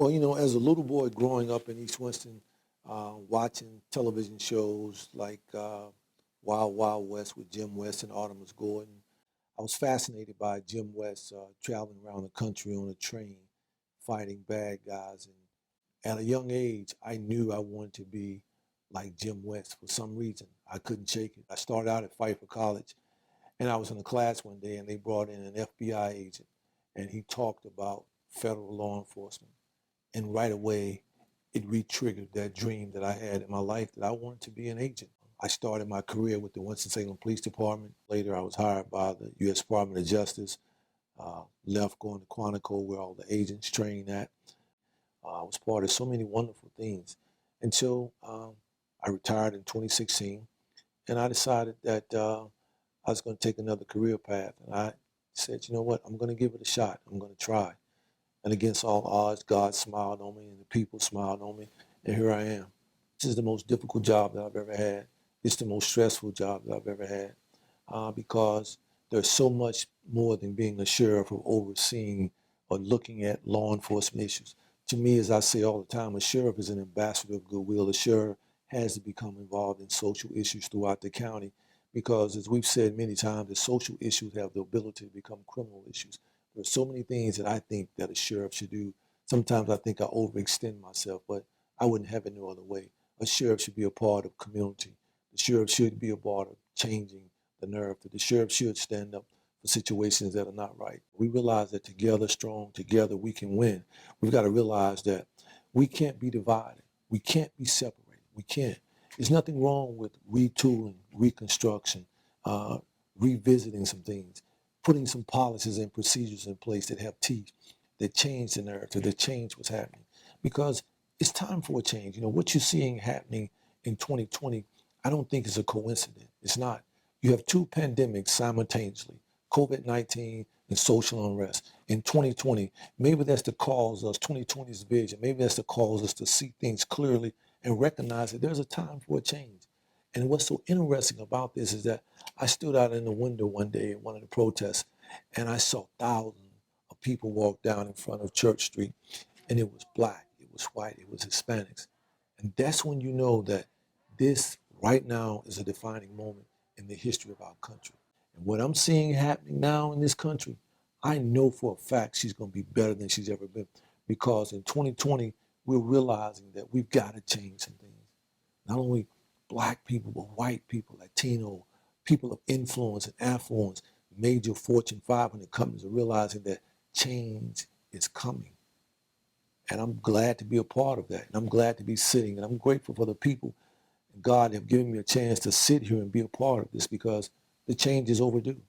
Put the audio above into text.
Well, as a little boy growing up in East Winston, watching television shows like Wild Wild West with Jim West and Artemis Gordon, I was fascinated by Jim West traveling around the country on a train, fighting bad guys. And at a young age, I knew I wanted to be like Jim West for some reason. I couldn't shake it. I started out at Pfeiffer College, and I was in a class one day, and they brought in an FBI agent, and he talked about federal law enforcement. And right away, it re-triggered that dream that I had in my life that I wanted to be an agent. I started my career with the Winston-Salem Police Department. Later, I was hired by the U.S. Department of Justice, left going to Quantico where all the agents train at. I was part of so many wonderful things until I retired in 2016, and I decided that I was going to take another career path. And I said, you know what, I'm going to give it a shot. I'm going to try. And against all odds, God smiled on me and the people smiled on me, and here I am. This is the most difficult job that I've ever had. It's the most stressful job that I've ever had because there's so much more than being a sheriff or overseeing or looking at law enforcement issues. To me, as I say all the time, a sheriff is an ambassador of goodwill. A sheriff has to become involved in social issues throughout the county because, as we've said many times, the social issues have the ability to become criminal issues. There are so many things that I think that a sheriff should do. Sometimes I think I overextend myself, but I wouldn't have it no other way. A sheriff should be a part of community. The sheriff should be a part of changing the narrative. The sheriff should stand up for situations that are not right. We realize that together, strong, together, we can win. We've got to realize that we can't be divided. We can't be separated. We can't. There's nothing wrong with retooling, reconstruction, revisiting some things, putting some policies and procedures in place that have teeth, that change the narrative, that change what's happening. Because it's time for a change. What you're seeing happening in 2020, I don't think is a coincidence. It's not. You have two pandemics simultaneously, COVID-19 and social unrest. In 2020, maybe that's to cause us, 2020's vision, maybe that's to cause us to see things clearly and recognize that there's a time for a change. And what's so interesting about this is that I stood out in the window one day at one of the protests, and I saw thousands of people walk down in front of Church Street, and it was black, it was white, it was Hispanics. And that's when you know that this right now is a defining moment in the history of our country. And what I'm seeing happening now in this country, I know for a fact she's going to be better than she's ever been because in 2020, we're realizing that we've got to change some things. Not only black people, but white people, Latino, people of influence and affluence, major Fortune 500 companies are realizing that change is coming. And I'm glad to be a part of that. And I'm glad to be sitting. And I'm grateful for the people and God have given me a chance to sit here and be a part of this because the change is overdue.